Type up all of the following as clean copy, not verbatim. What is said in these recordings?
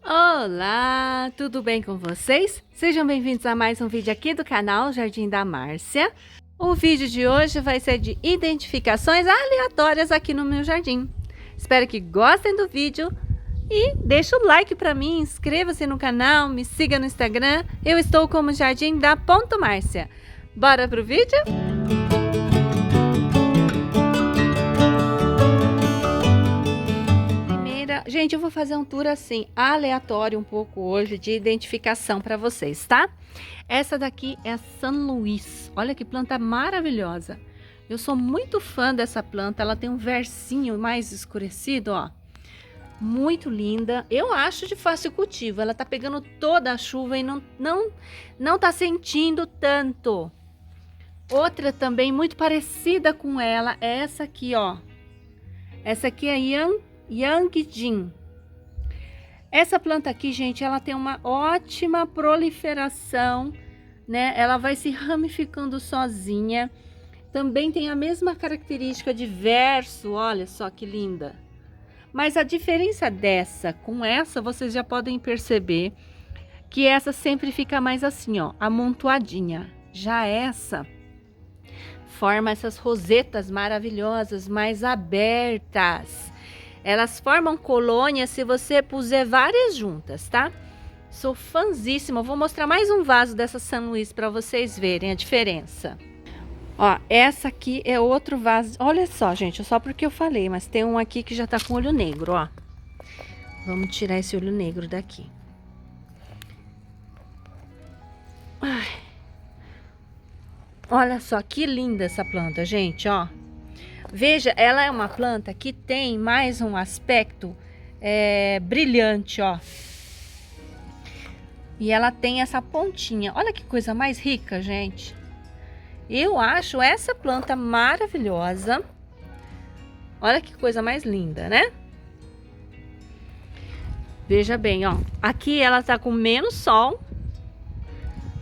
Olá, tudo bem com vocês? Sejam bem-vindos a mais um vídeo aqui do canal Jardim da Márcia. O vídeo de hoje vai ser de identificações aleatórias aqui no meu jardim. Espero que gostem do vídeo e deixe o like para mim, inscreva-se no canal, me siga no Instagram. Eu estou como Jardim da Márcia. Bora pro vídeo? Gente, eu vou fazer um tour assim, aleatório um pouco hoje, de identificação para vocês, tá? Essa daqui é a San Luís. Olha que planta maravilhosa. Eu sou muito fã dessa planta, ela tem um versinho mais escurecido, ó. Muito linda. Eu acho de fácil cultivo, ela tá pegando toda a chuva e não tá sentindo tanto. Outra também muito parecida com ela é essa aqui, ó. Essa aqui é Yangjin. Essa planta aqui, gente, ela tem uma ótima proliferação, né? Ela vai se ramificando sozinha. Também tem a mesma característica de verso, olha só que linda. Mas a diferença dessa com essa, vocês já podem perceber que essa sempre fica mais assim, ó, amontoadinha. Já essa forma essas rosetas maravilhosas, mais abertas. Elas formam colônias se você puser várias juntas, tá? Sou fãzíssima. Vou mostrar mais um vaso dessa San Luís para vocês verem a diferença. Ó, essa aqui é outro vaso. Olha só, gente, só porque eu falei, mas tem um aqui que já tá com olho negro, ó. Vamos tirar esse olho negro daqui. Ai. Olha só que linda essa planta, gente, ó. Veja, ela é uma planta que tem mais um aspecto brilhante, ó. E ela tem essa pontinha. Olha que coisa mais rica, gente. Eu acho essa planta maravilhosa. Olha que coisa mais linda, né? Veja bem, ó. Aqui ela tá com menos sol.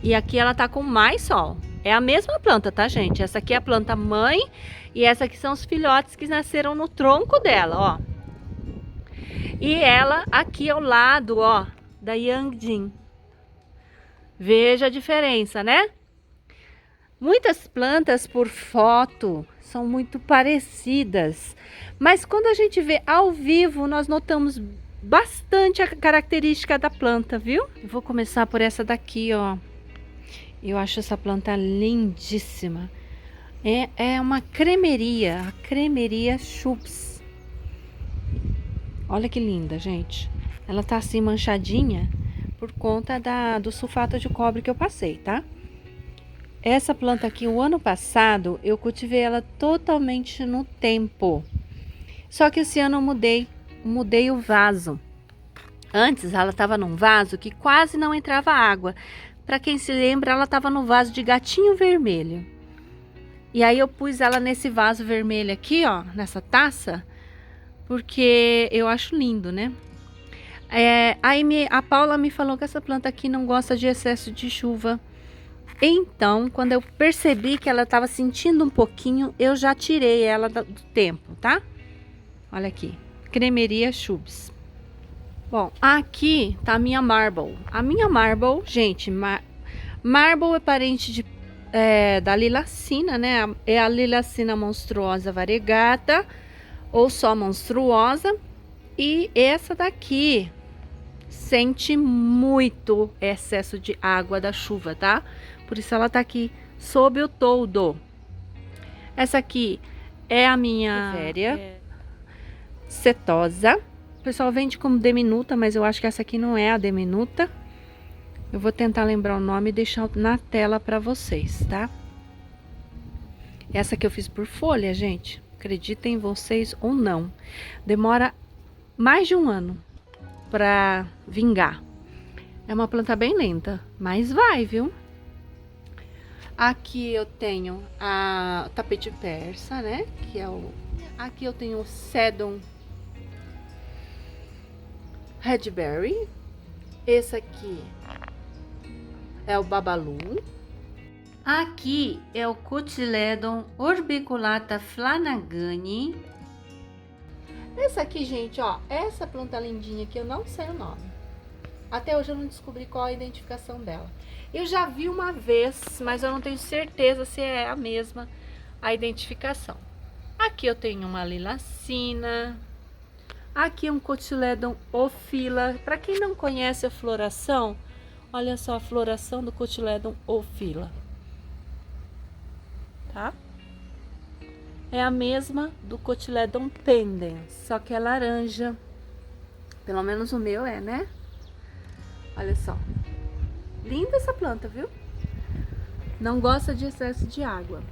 E aqui ela tá com mais sol. É a mesma planta, tá, gente? Essa aqui é a planta mãe e essa aqui são os filhotes que nasceram no tronco dela, ó. E ela aqui ao lado, ó, da Yangjin. Veja a diferença, né? Muitas plantas por foto são muito parecidas, mas quando a gente vê ao vivo, nós notamos bastante a característica da planta, viu? Eu vou começar por essa daqui, ó. Eu acho essa planta lindíssima. É uma cremeria, a cremeria Schubs. Olha que linda, gente. Ela tá assim manchadinha por conta do sulfato de cobre que eu passei, tá? Essa planta aqui, o ano passado, eu cultivei ela totalmente no tempo. Só que esse ano eu mudei o vaso. Antes ela tava num vaso que quase não entrava água. Para quem se lembra, ela estava no vaso de gatinho vermelho. E aí eu pus ela nesse vaso vermelho aqui, ó, nessa taça, porque eu acho lindo, né? A Paula me falou que essa planta aqui não gosta de excesso de chuva. Então, quando eu percebi que ela estava sentindo um pouquinho, eu já tirei ela do tempo, tá? Olha aqui, cremeria Schubs. Bom, aqui tá a minha Marble. A minha Marble, gente, Marble é parente da Lilacina, né? É a Lilacina monstruosa variegata, ou só monstruosa. E essa daqui sente muito excesso de água da chuva, tá? Por isso ela tá aqui sob o toldo. Essa aqui é a minha Féria setosa. O pessoal vende como diminuta, mas eu acho que essa aqui não é a diminuta. Eu vou tentar lembrar o nome e deixar na tela para vocês, tá? Essa que eu fiz por folha, gente. Acreditem vocês ou não. Demora mais de um ano para vingar. É uma planta bem lenta, mas vai, viu? Aqui eu tenho a tapete persa, né? Que é o... Aqui eu tenho o Sedum Redberry. Esse aqui é o Babalu. Aqui é o Cotyledon orbiculata flanagani. Essa aqui, gente, ó, essa planta lindinha aqui, eu não sei o nome. Até hoje eu não descobri qual a identificação dela. Eu já vi uma vez, mas eu não tenho certeza se é a mesma a identificação. Aqui eu tenho uma lilacina. Aqui um Cotyledon Ophylla. Para quem não conhece a floração, olha só a floração do Cotyledon Ophylla. Tá? É a mesma do Cotyledon pendens, só que é laranja. Pelo menos o meu é, né? Olha só. Linda essa planta, viu? Não gosta de excesso de água.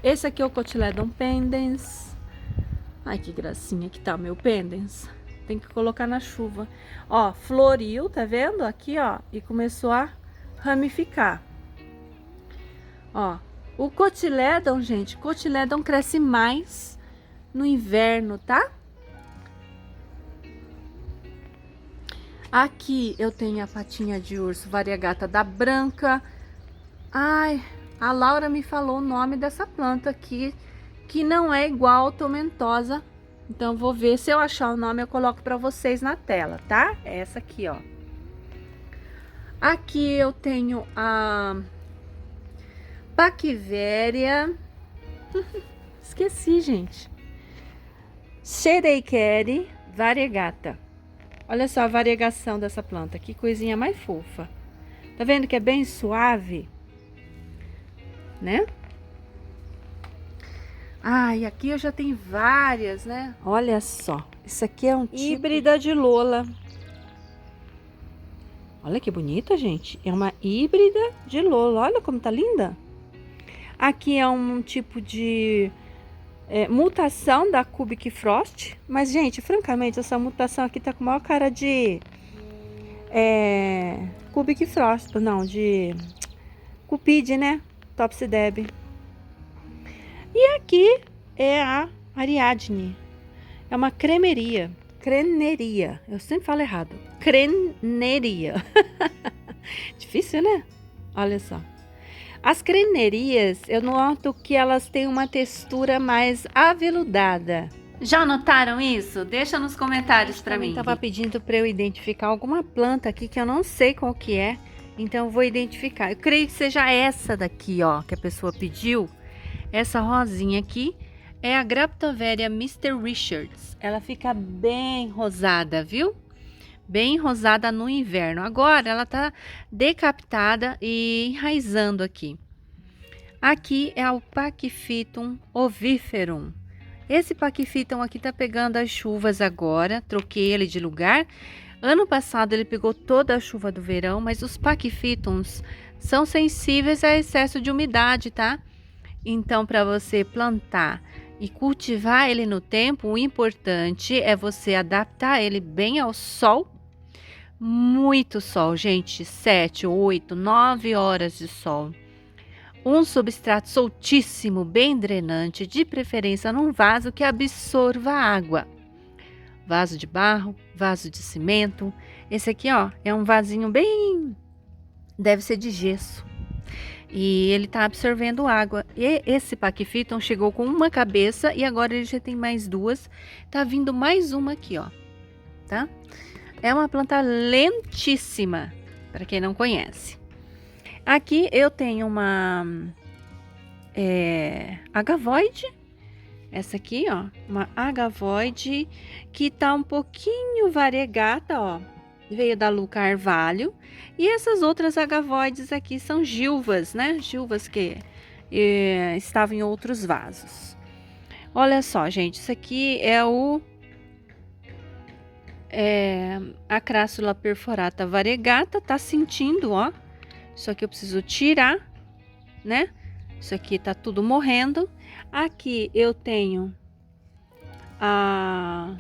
Esse aqui é o Cotyledon pendens. Ai, que gracinha que tá o meu pendens. Tem que colocar na chuva. Ó, floriu, tá vendo? Aqui, ó, e começou a ramificar. Ó, o Cotyledon, gente, Cotyledon cresce mais no inverno, tá? Aqui eu tenho a patinha de urso variegata da branca. Ai, a Laura me falou o nome dessa planta aqui, que não é igual tomentosa. Então vou ver, se eu achar o nome eu coloco para vocês na tela, tá? É essa aqui, ó. Aqui eu tenho a Paquivéria. Esqueci, gente. Xereikeri variegata. Olha só a variegação dessa planta, que coisinha mais fofa. Tá vendo que é bem suave? Né? Ah, e aqui eu já tenho várias, né? Olha só, isso aqui é um tipo... híbrida de Lola. Olha que bonita, gente. É uma híbrida de Lola. Olha como tá linda. Aqui é um tipo de mutação da Cubic Frost. Mas, gente, francamente, essa mutação aqui tá com a maior cara de Cubic Frost. Não, de Cupid, né? Topsy-Deb. E aqui é a Ariadne. É uma cremeria. Creneria. Eu sempre falo errado. Creneria. Difícil, né? Olha só. As crenerias, eu noto que elas têm uma textura mais aveludada. Já notaram isso? Deixa nos comentários para mim. Tava pedindo para eu identificar alguma planta aqui que eu não sei qual que é. Então eu vou identificar. Eu creio que seja essa daqui, ó, que a pessoa pediu. Essa rosinha aqui é a Graptoveria Mr. Richards. Ela fica bem rosada, viu? Bem rosada no inverno. Agora ela tá decapitada e enraizando aqui. Aqui é o Pachyphytum oviferum. Esse Pachyphytum aqui tá pegando as chuvas agora. Troquei ele de lugar. Ano passado ele pegou toda a chuva do verão, mas os Pachyphytums são sensíveis a excesso de umidade, tá? Então, para você plantar e cultivar ele no tempo, o importante é você adaptar ele bem ao sol. Muito sol, gente, 7, 8, 9 horas de sol. Um substrato soltíssimo, bem drenante, de preferência num vaso que absorva água. Vaso de barro, vaso de cimento. Esse aqui, ó, é um vasinho bem... deve ser de gesso. E ele tá absorvendo água. E esse Pachyphytum chegou com uma cabeça e agora ele já tem mais duas. Tá vindo mais uma aqui, ó. Tá? É uma planta lentíssima, para quem não conhece. Aqui eu tenho uma agavoide. Essa aqui, ó, uma agavoide que tá um pouquinho variegata, ó. Veio da Lu Carvalho. E essas outras agavoides aqui são gilvas, né? Gilvas que estavam em outros vasos. Olha só, gente, isso aqui é a Crassula perforata variegata. Tá sentindo, ó. Isso aqui eu preciso tirar, né? Isso aqui tá tudo morrendo. Aqui eu tenho a...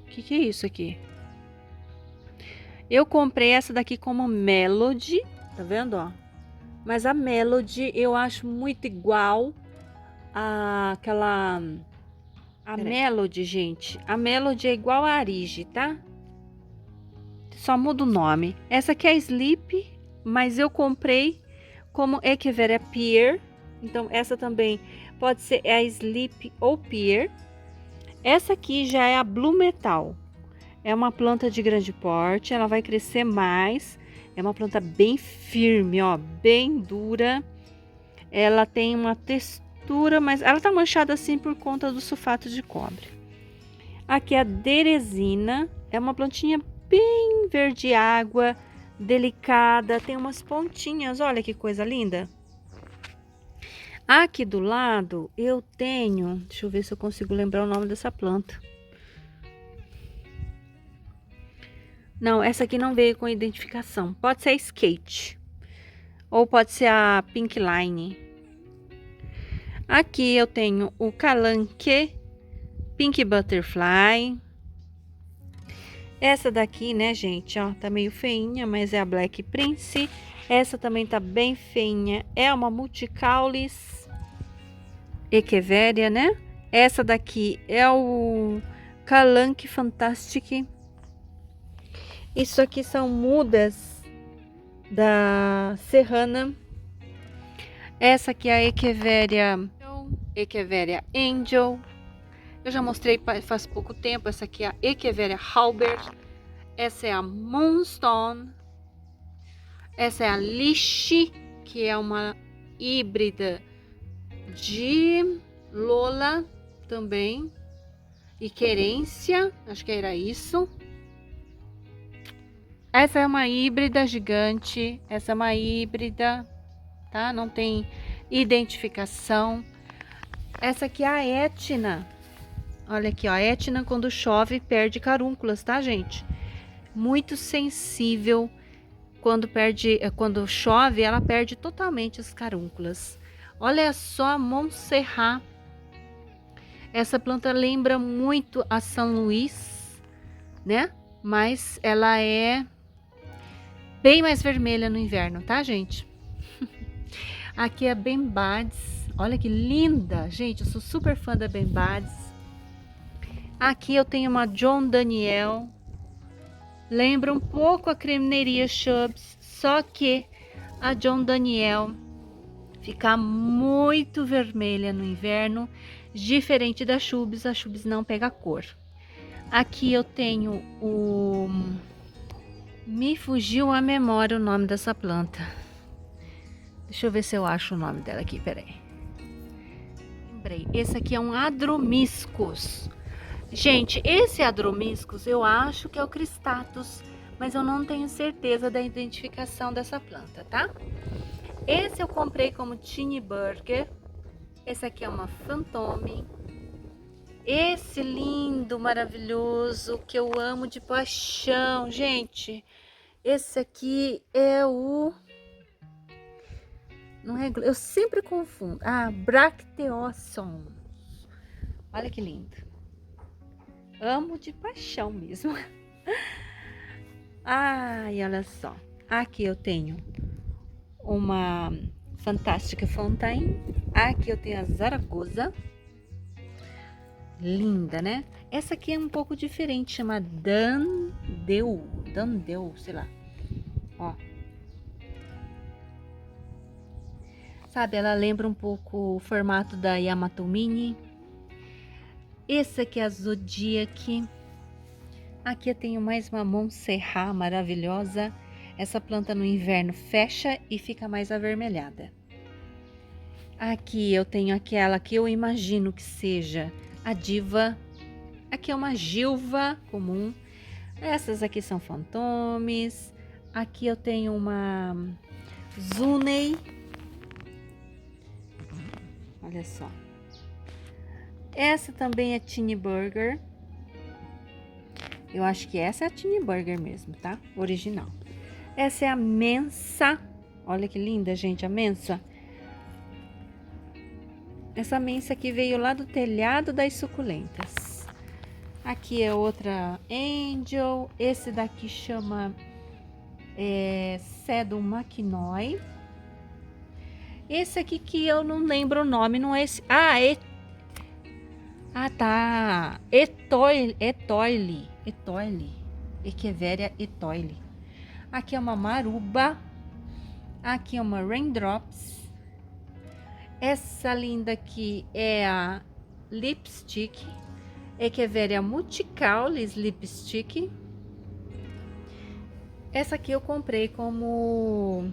O que é isso aqui? Eu comprei essa daqui como Melody, tá vendo, ó? Mas a Melody eu acho muito igual àquela... A Melody, gente, a Melody é igual a Arige, tá? Só muda o nome. Essa aqui é a Sleep, mas eu comprei como Echeveria Pear. Então, essa também pode ser a Sleep ou Pear. Essa aqui já é a Blue Metal. É uma planta de grande porte, ela vai crescer mais. É uma planta bem firme, ó, bem dura. Ela tem uma textura, mas ela tá manchada assim por conta do sulfato de cobre. Aqui a Teresina, é uma plantinha bem verde água, delicada, tem umas pontinhas, olha que coisa linda. Aqui do lado eu tenho, deixa eu ver se eu consigo lembrar o nome dessa planta. Não, essa aqui não veio com identificação. Pode ser a Skate ou pode ser a Pink Line. Aqui eu tenho o Calanque Pink Butterfly. Essa daqui, né, gente, ó, tá meio feinha, mas é a Black Prince. Essa também tá bem feinha, é uma Multicaulis Echeveria, né? Essa daqui é o Calanque Fantastic. Isso aqui são mudas da Serrana. Essa aqui é a Echeveria Angel. Eu já mostrei faz pouco tempo. Essa aqui é a Echeveria Halbert. Essa é a Moonstone. Essa é a Lishi, que é uma híbrida de Lola também. E Querência, acho que era isso. Essa é uma híbrida gigante. Essa é uma híbrida, tá? Não tem identificação. Essa aqui é a Etna. Olha aqui, ó, a Etna quando chove perde carúnculas, tá, gente? Muito sensível. Quando chove, ela perde totalmente as carúnculas. Olha só a Montserrat. Essa planta lembra muito a São Luís, né? Mas ela é bem mais vermelha no inverno, tá, gente? Aqui é a Bembades. Olha que linda, gente. Eu sou super fã da Bembades. Aqui eu tenho uma John Daniel. Lembra um pouco a Cremineria Chubs, só que a John Daniel fica muito vermelha no inverno, diferente da Chubs. A Chubs não pega cor. Aqui eu tenho o... Me fugiu a memória o nome dessa planta. Deixa eu ver se eu acho o nome dela aqui, peraí. Lembrei, esse aqui é um Adromiscus. Gente, esse Adromiscus eu acho que é o Cristatus, mas eu não tenho certeza da identificação dessa planta, tá? Esse eu comprei como Tiny Burger. Esse aqui é uma Phantom. Esse lindo, maravilhoso, que eu amo de paixão, gente. Esse aqui é o... Não é... Eu sempre confundo. Ah, Bracteossum. Olha que lindo. Amo de paixão mesmo. Ai, olha só. Aqui eu tenho uma Fantástica Fontaine. Aqui eu tenho a Zaragoza. Linda, né? Essa aqui é um pouco diferente, chama Dandeu, sei lá. Ó. Sabe, ela lembra um pouco o formato da Yamatomini. Esse aqui é a Zodiac. Aqui eu tenho mais uma Montserrat maravilhosa. Essa planta no inverno fecha e fica mais avermelhada. Aqui eu tenho aquela que eu imagino que seja a Diva. Aqui é uma Gilva comum. Essas aqui são fantomes. Aqui eu tenho uma Zunei. Olha só. Essa também é Tiny Burger. Eu acho que essa é a Tiny Burger mesmo, tá? Original. Essa é a Mensa. Olha que linda, gente, a Mensa. Essa Mensa aqui veio lá do telhado das suculentas. Aqui é outra Angel. Esse daqui chama Sedum Maquinoi. Esse aqui que eu não lembro o nome, não é esse. Tá. Etoile. Echeveria Etoile. Aqui é uma Maruba. Aqui é uma Raindrops. Essa linda aqui é a Lipstick. Echeveria multicaulis lipstick. Essa aqui eu comprei como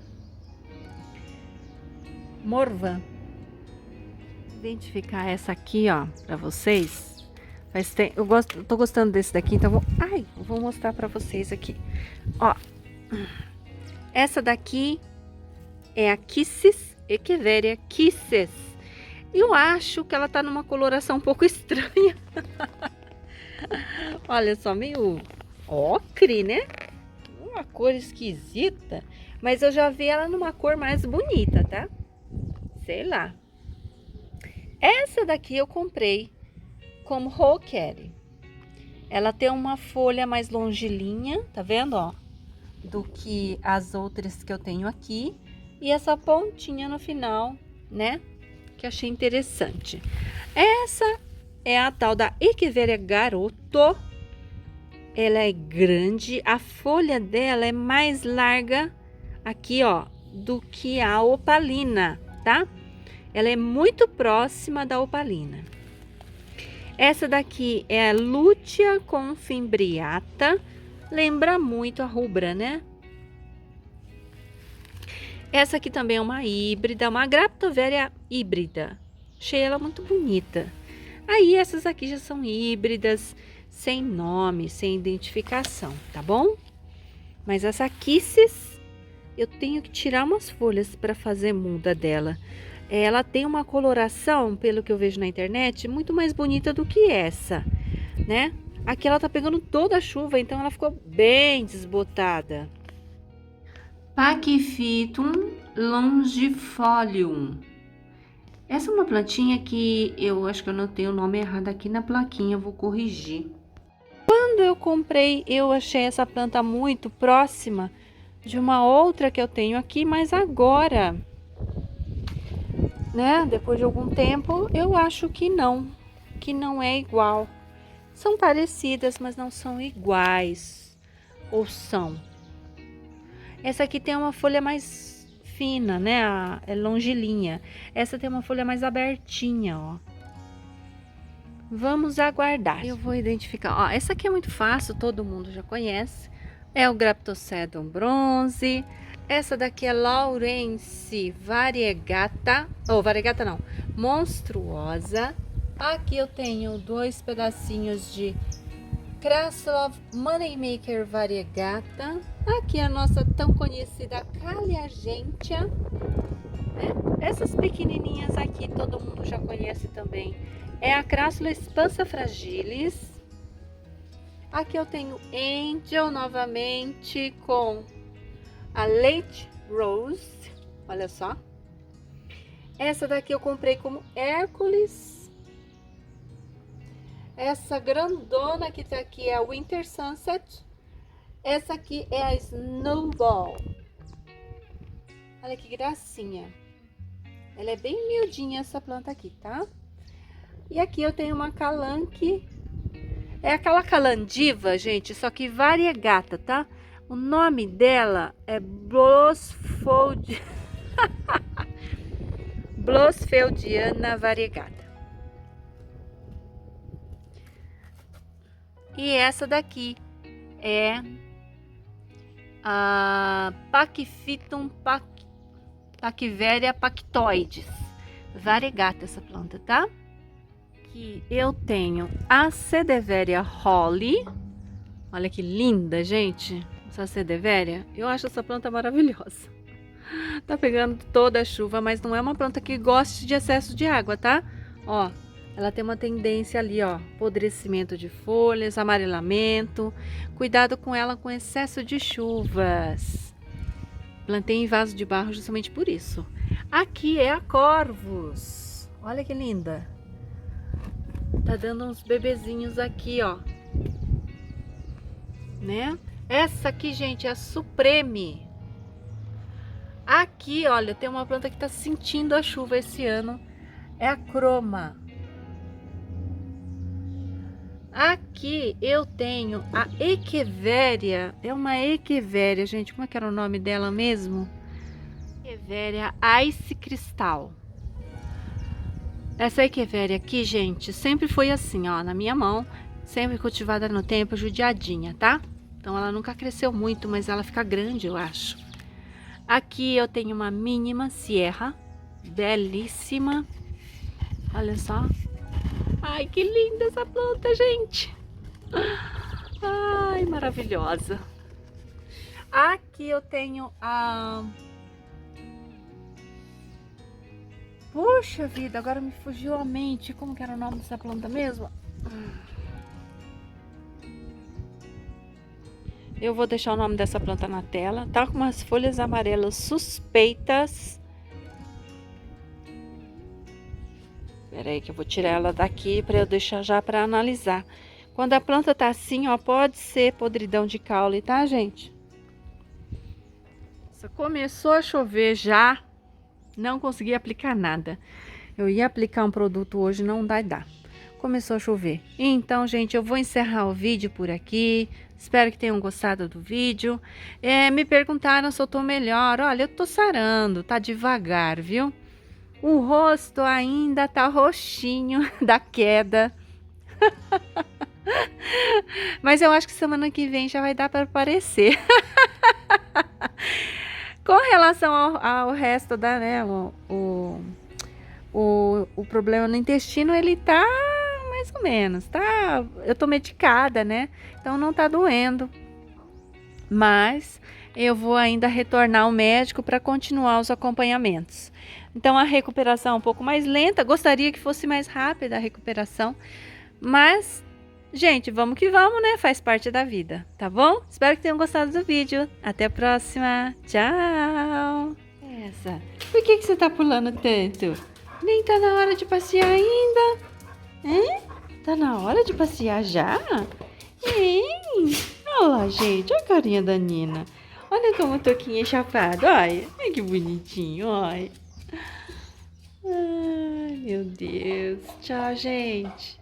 Morvan. Identificar essa aqui, ó, pra vocês. Eu tô gostando desse daqui, então eu vou mostrar pra vocês aqui. Ó, essa daqui é a Kisses, Echeveria Kisses. Eu acho que ela tá numa coloração um pouco estranha. Olha só, meio ocre, né? Uma cor esquisita. Mas eu já vi ela numa cor mais bonita, tá? Sei lá. Essa daqui eu comprei como Roquere. Ela tem uma folha mais longilínea, tá vendo, ó? Do que as outras que eu tenho aqui. E essa pontinha no final, né? Que achei interessante. Essa é a tal da Echeveria Garoto. Ela é grande, a folha dela é mais larga aqui, ó, do que a opalina, tá? Ela é muito próxima da opalina. Essa daqui é a Lutea confimbriata, lembra muito a rubra, né? Essa aqui também é uma híbrida, uma Graptoveria híbrida. Achei ela muito bonita. Aí essas aqui já são híbridas, sem nome, sem identificação, tá bom? Mas essa Kisses, eu tenho que tirar umas folhas para fazer muda dela. Ela tem uma coloração, pelo que eu vejo na internet, muito mais bonita do que essa, né? Aqui ela tá pegando toda a chuva, então ela ficou bem desbotada. Pachyphytum longifolium. Essa é uma plantinha que eu acho que eu anotei o nome errado aqui na plaquinha, eu vou corrigir. Quando eu comprei, eu achei essa planta muito próxima de uma outra que eu tenho aqui, mas agora, né, depois de algum tempo, eu acho que não é igual. São parecidas, mas não são iguais. Ou são? Essa aqui tem uma folha mais fina, né? É longilínea. Essa tem uma folha mais abertinha, ó. Vamos aguardar. Eu vou identificar. Ó, essa aqui é muito fácil, todo mundo já conhece. É o Graptocedon bronze. Essa daqui é Laurence variegata. Ou variegata não, monstruosa. Aqui eu tenho 2 pedacinhos de Kraslov Moneymaker variegata. Aqui a nossa tão conhecida Caliagentia. Essas pequenininhas aqui todo mundo já conhece também. É a Crassula expansa fragilis. Aqui eu tenho Angel novamente com a Late Rose. Olha só. Essa daqui eu comprei como Hércules. Essa grandona que tá aqui é a Winter Sunset. Essa aqui é a Snowball. Olha que gracinha. Ela é bem miudinha essa planta aqui, tá? E aqui eu tenho uma calanque. É aquela calandiva, gente, só que variegata, tá? O nome dela é Blossfeldiana variegata. E essa daqui é a Pachyphytum Pachyveria pactoides. Variegata essa planta, tá? Aqui eu tenho a Sedeveria Holly. Olha que linda, gente. Essa Sedeveria. Eu acho essa planta maravilhosa. Tá pegando toda a chuva, mas não é uma planta que goste de excesso de água, tá? Ó, ela tem uma tendência ali, ó, apodrecimento de folhas, amarelamento. Cuidado com ela com excesso de chuvas. Plantei em vaso de barro justamente por isso. Aqui é a Corvus. Olha que linda. Tá dando uns bebezinhos aqui, ó. Né? Essa aqui, gente, é a Supreme. Aqui, olha, tem uma planta que tá sentindo a chuva esse ano. É a Croma. Aqui eu tenho a Echeveria. É uma Echeveria, gente. Como é que era o nome dela mesmo? Echeveria Ice Cristal. Essa equivere aqui, gente, sempre foi assim, ó, na minha mão, sempre cultivada no tempo, judiadinha, tá? Então ela nunca cresceu muito, mas ela fica grande, eu acho. Aqui eu tenho uma mínima Sierra, belíssima. Olha só. Ai, que linda essa planta, gente. Ai, maravilhosa. Aqui eu tenho a... Puxa vida, agora me fugiu a mente. Como que era o nome dessa planta mesmo? Eu vou deixar o nome dessa planta na tela. Tá com umas folhas amarelas suspeitas. Espera aí que eu vou tirar ela daqui para eu deixar já para analisar. Quando a planta tá assim, ó, pode ser podridão de caule, tá, gente? Nossa, começou a chover já. Não consegui aplicar nada. Eu ia aplicar um produto hoje, não dá. Começou a chover. Então, gente, eu vou encerrar o vídeo por aqui. Espero que tenham gostado do vídeo. Me perguntaram se eu tô melhor. Olha, eu tô sarando, tá devagar, viu? O rosto ainda tá roxinho da queda. Mas eu acho que semana que vem já vai dar para aparecer. Com relação ao resto da, né, o problema no intestino, ele tá mais ou menos, tá? Eu tô medicada, né? Então não tá doendo. Mas eu vou ainda retornar ao médico para continuar os acompanhamentos. Então a recuperação é um pouco mais lenta, gostaria que fosse mais rápida a recuperação, mas gente, vamos que vamos, né? Faz parte da vida, tá bom? Espero que tenham gostado do vídeo. Até a próxima. Tchau! Por que você tá pulando tanto? Nem tá na hora de passear ainda. Hein? Tá na hora de passear já? Hein? Olha lá, gente. Olha a carinha da Nina. Olha como o Toquinho é chapado. Olha. Ai, que bonitinho. Olha. Ai, meu Deus. Tchau, gente.